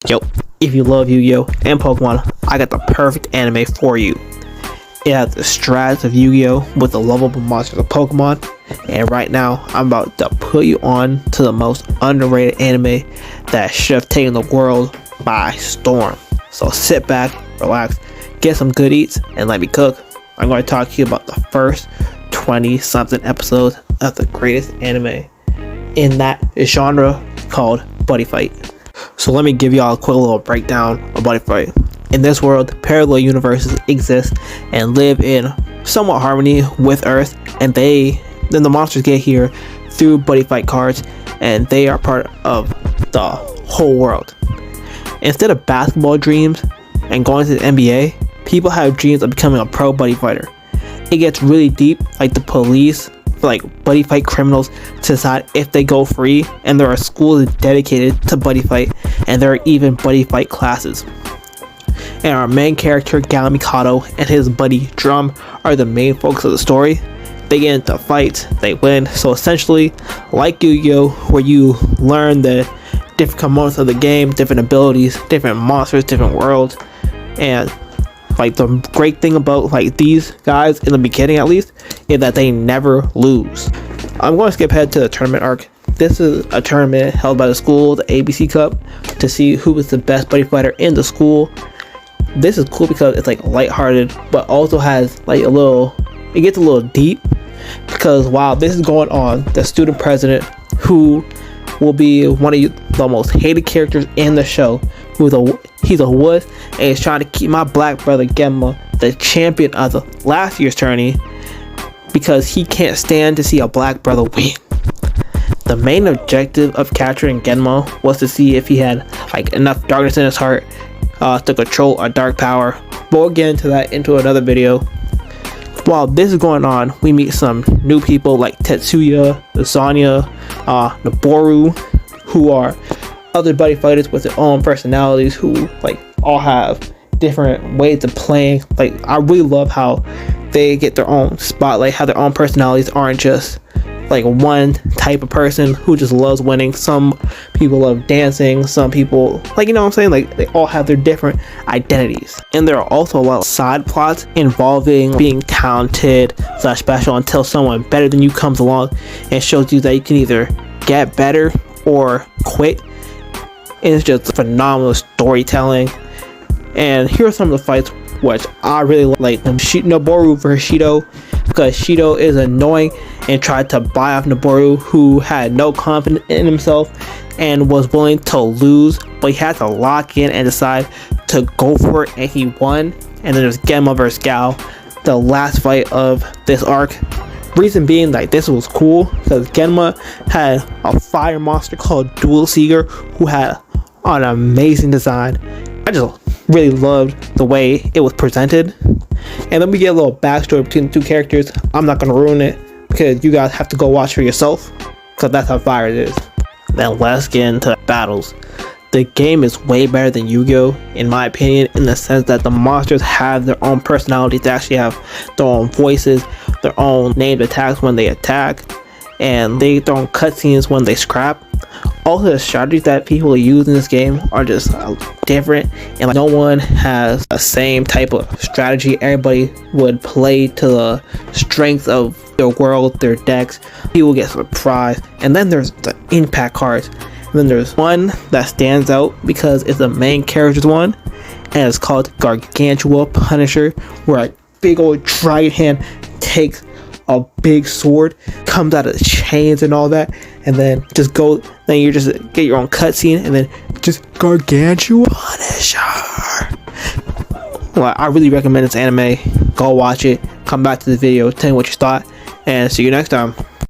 Yo, if you love Yu-Gi-Oh and Pokemon, I got the perfect anime for you. It has the strats of Yu-Gi-Oh with the lovable monsters of Pokemon, and right now I'm about to put you on to the most underrated anime that should have taken the world by storm. So sit back, relax, get some good eats, and let me cook. I'm going to talk to you about the first 20 something episodes of the greatest anime in that genre called Buddy Fight. So let me give y'all a quick little breakdown of Buddy Fight. In this world, parallel universes exist and live in somewhat harmony with Earth, and then the monsters get here through Buddy Fight cards, and they are part of the whole world. Instead of basketball dreams and going to the NBA, people have dreams of becoming a pro buddy fighter. It gets really deep, like the police like buddy fight criminals to decide if they go free, and there are schools dedicated to buddy fight, and there are even buddy fight classes. And our main character Gal Mikado and his buddy Drum are the main focus of the story. They get into fights, they win. So essentially, like Yu-Gi-Oh, where you learn the different components of the game, different abilities, different monsters, different worlds. And like the great thing about like these guys in the beginning, at least, is that they never lose. I'm going to skip ahead to the tournament arc. This is a tournament held by the school, the ABC Cup, to see who is the best buddy fighter in the school. This is cool because it's like lighthearted, but also has like it gets a little deep, because while this is going on, the student president, who will be one of the most hated characters in the show, he's a wuss, and he's trying to keep my black brother Genma the champion of the last year's tourney because he can't stand to see a black brother win. The main objective of capturing Genma was to see if he had like enough darkness in his heart to control a dark power, but we'll get into that into another video. While this is going on, we meet some new people like Tetsuya, Lasagna, Noboru, who are other buddy fighters with their own personalities, who like all have different ways of playing. Like, I really love how they get their own spotlight, how their own personalities aren't just like one type of person who just loves winning. Some people love dancing, some people, like, you know what I'm saying, like they all have their different identities. And there are also a lot of side plots involving being talented / special until someone better than you comes along and shows you that you can either get better or quit. And it's just phenomenal storytelling. And here are some of the fights which I really like. Noboru versus Shido, because Shido is annoying and tried to buy off Noboru, who had no confidence in himself and was willing to lose, but he had to lock in and decide to go for it, and he won. And then there's Genma versus Gal, the last fight of this arc. Reason being, like, this was cool because Genma had a fire monster called Dual Seeger who had an amazing design. I just really loved the way it was presented. And then we get a little backstory between the two characters. I'm not going to ruin it because you guys have to go watch for yourself, because that's how fire it is. Then let's get into battles. The game is way better than Yu-Gi-Oh, in my opinion, in the sense that the monsters have their own personalities. They actually have their own voices, their own named attacks when they attack, and their own cutscenes when they scrap. Also, the strategies that people use in this game are just different, and like, no one has the same type of strategy. Everybody would play to the strength of their world, their decks. People get surprised. And then there's the impact cards. And then there's one that stands out because it's the main character's one, and it's called Gargantua Punisher, where a big old dragon hand takes a big sword, comes out of chains and all that, and then then you just get your own cutscene, and then just Gargantua Punisher. Well, I really recommend this anime. Go watch it, come back to the video, tell me what you thought, and see you next time.